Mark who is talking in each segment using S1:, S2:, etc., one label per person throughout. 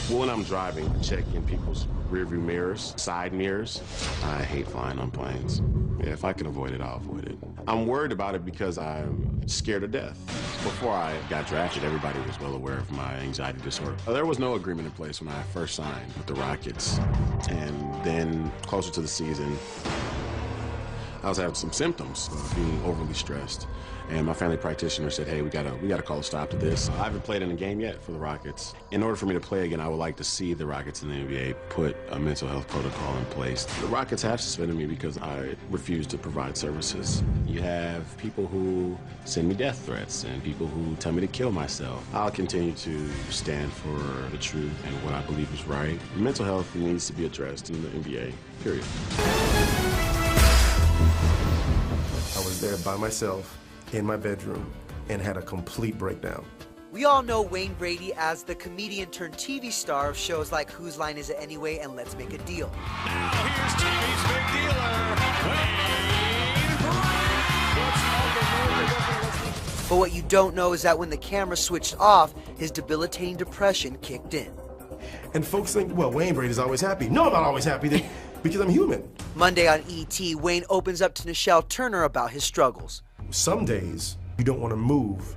S1: Well, when I'm driving, I check in people's rearview mirrors, side mirrors. I hate flying on planes. Yeah, if I can avoid it, I'll avoid it. I'm worried about it because I'm scared to death. Before I got drafted, everybody was well aware of my anxiety disorder. There was no agreement in place when I first signed with the Rockets. And then, closer to the season, I was having some symptoms of being overly stressed. And my family practitioner said, hey, we gotta call a stop to this. I haven't played in a game yet for the Rockets. In order for me to play again, I would like to see the Rockets in the NBA put a mental health protocol in place. The Rockets have suspended me because I refuse to provide services. You have people who send me death threats and people who tell me to kill myself. I'll continue to stand for the truth and what I believe is right. Mental health needs to be addressed in the NBA, period.
S2: I was there by myself in my bedroom and had a complete breakdown.
S3: We all know Wayne Brady as the comedian turned TV star of shows like Whose Line Is It Anyway and Let's Make a Deal.
S4: Now here's TV's big dealer, Wayne Brady.
S3: But what you don't know is that when the camera switched off, his debilitating depression kicked in.
S2: And folks think, well, Wayne Brady's always happy. No, I'm not always happy because I'm human.
S3: Monday on ET, Wayne opens up to Nichelle Turner about his struggles.
S2: Some days, you don't want to move.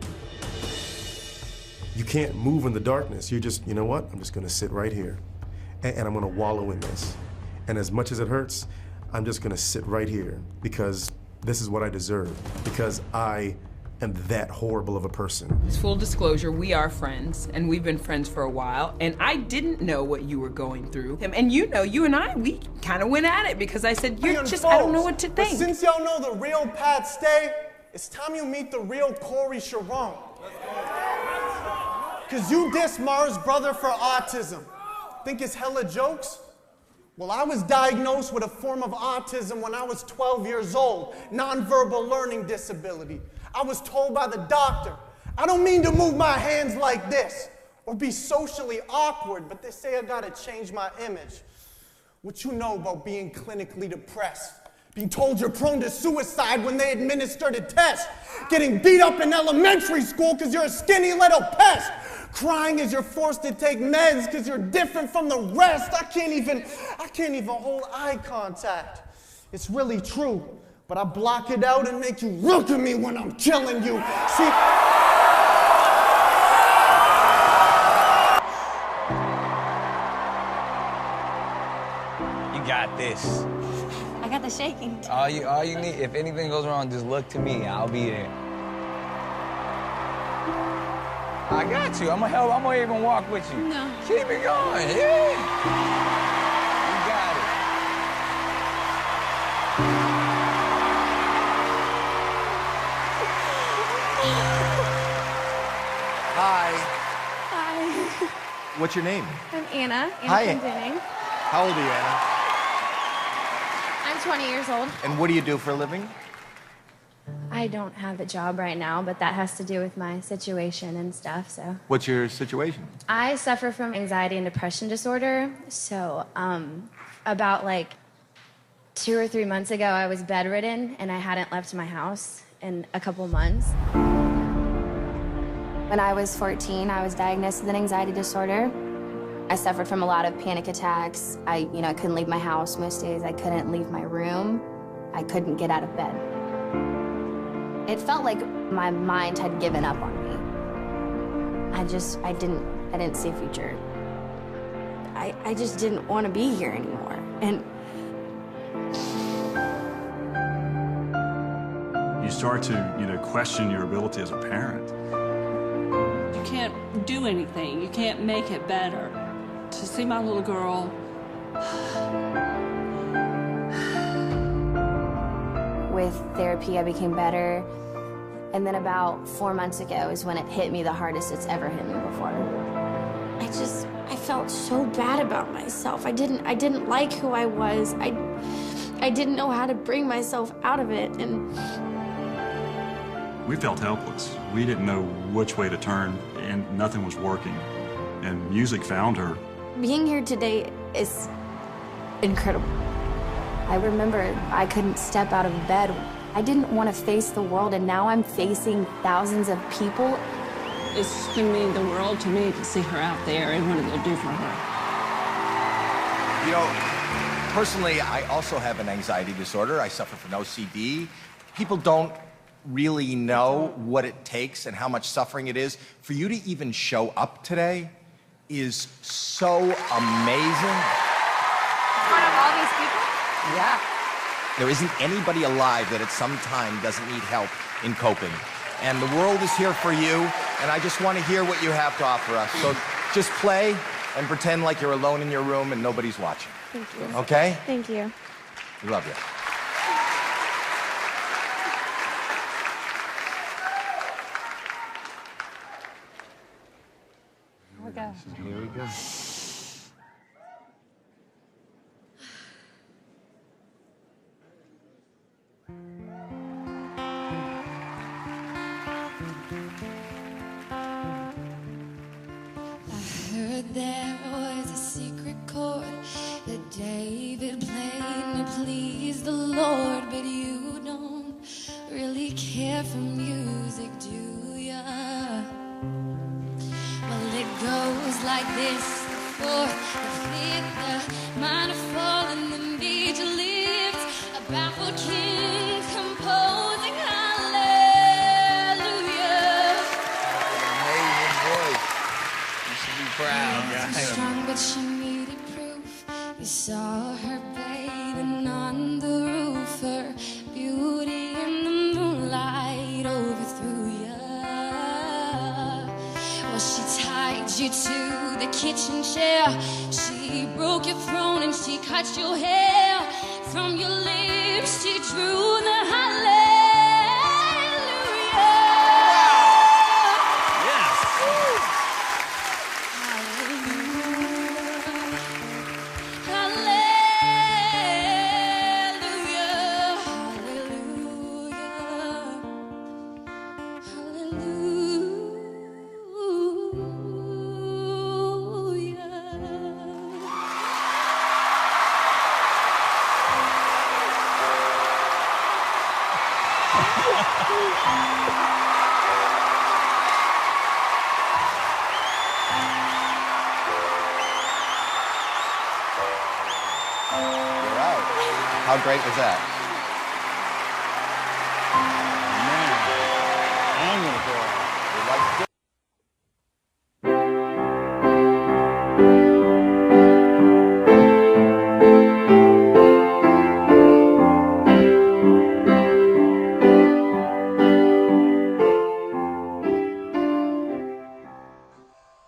S2: You can't move in the darkness. You're just, you know what? I'm just going to sit right here, and I'm going to wallow in this. And as much as it hurts, I'm just going to sit right here because this is what I deserve, because I am that horrible of a person.
S5: Full disclosure, we are friends, and we've been friends for a while, and I didn't know what you were going through. And you know, you and I, we kind of went at it because I said, you're just, I don't know what to think.
S6: But since y'all know the real Pat Stay, it's time you meet the real Corey Sharon. Cause you diss Mars' brother for autism. Think it's hella jokes? Well, I was diagnosed with a form of autism when I was 12 years old, nonverbal learning disability. I was told by the doctor, I don't mean to move my hands like this or be socially awkward, but they say I gotta change my image. What you know about being clinically depressed? Being told you're prone to suicide when they administered a test. Getting beat up in elementary school because you're a skinny little pest. Crying as you're forced to take meds because you're different from the rest. I can't even hold eye contact. It's really true, but I block it out and make you look at me when I'm killing you. See?
S7: You got this.
S8: I got the shaking.
S7: All you need, if anything goes wrong, just look to me. I'll be there. I got you. I'm gonna help. I'm gonna even walk with you.
S8: No.
S7: Keep it going. Yeah. You got it.
S6: Hi.
S8: Hi.
S6: What's your name?
S8: I'm Anna.
S6: Hi.
S8: Denning.
S6: How old are you, Anna?
S8: I'm 20 years old.
S6: And what do you do for a living?
S8: I don't have a job right now, but that has to do with my situation and stuff, so.
S6: What's your situation?
S8: I suffer from anxiety and depression disorder, so about like 2 or 3 months ago, I was bedridden and I hadn't left my house in a couple months. When I was 14, I was diagnosed with an anxiety disorder. I suffered from a lot of panic attacks. I couldn't leave my house most days. I couldn't leave my room. I couldn't get out of bed. It felt like my mind had given up on me. I didn't see a future. I just didn't want to be here anymore. And
S9: you start to, question your ability as a parent.
S10: You can't do anything. You can't make it better. To see my little girl.
S8: with therapy, I became better. And then about 4 months ago is when it hit me the hardest it's ever hit me before. I felt so bad about myself. I didn't like who I was. I didn't know how to bring myself out of it, and
S9: we felt helpless. We didn't know which way to turn, and nothing was working. And music found her.
S8: Being here today is incredible. I remember I couldn't step out of bed. I didn't want to face the world, and now I'm facing thousands of people.
S10: It's going to mean the world to me to see her out there and what it'll do for her.
S11: You know, personally, I also have an anxiety disorder. I suffer from OCD. People don't really know what it takes and how much suffering it is. For you to even show up today is so amazing.
S8: In front of all these people?
S11: Yeah. There isn't anybody alive that at some time doesn't need help in coping. And the world is here for you, and I just want to hear what you have to offer us. So just play and pretend like you're alone in your room and nobody's watching.
S12: Thank you.
S11: Okay?
S12: Thank you.
S11: We love you.
S10: Here we go.
S11: Here we go.
S13: There was a secret chord that David played to please the Lord, but you don't really care for music, do ya? Well, it goes like this: the fourth, the fifth, the minor fall, and the major lift. A baffled king composing hallelujah.
S14: Amazing voice. You should be proud, guys.
S13: Strong, but she needed proof. You saw her bathing on the roof. Her beauty in the moonlight overthrew ya. Well, she tied you to the kitchen chair. She broke your throne and she cut your hair. From your lips she drew the hallelujah.
S11: You're out. How great was that?
S14: Man, I'm gonna go out.
S11: You'd like to do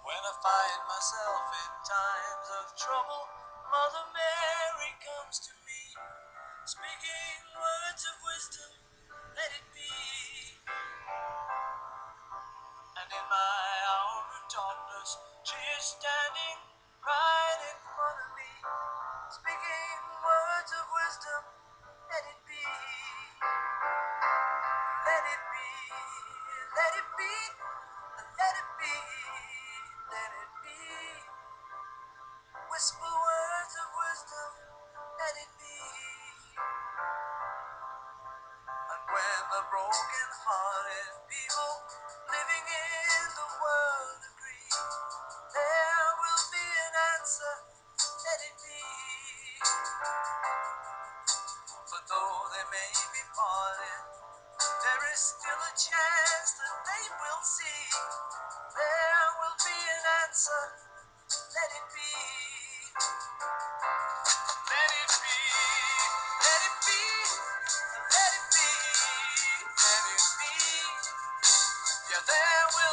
S15: When I find myself in times of trouble, Mother Mary comes to me, speaking words of wisdom, let it be. And in my hour of darkness, she is standing right in front of me, speaking words of wisdom, let it be. Let it be, let it be, let it be, let it be. Whisper words of wisdom, let it be. And when the broken-hearted people living in the world agree, there will be an answer, let it be. For though they may be parted, there is still a chance that they will see. There will be an answer, let it be. Let it be, let it be, let it be, let it be. Yeah, there will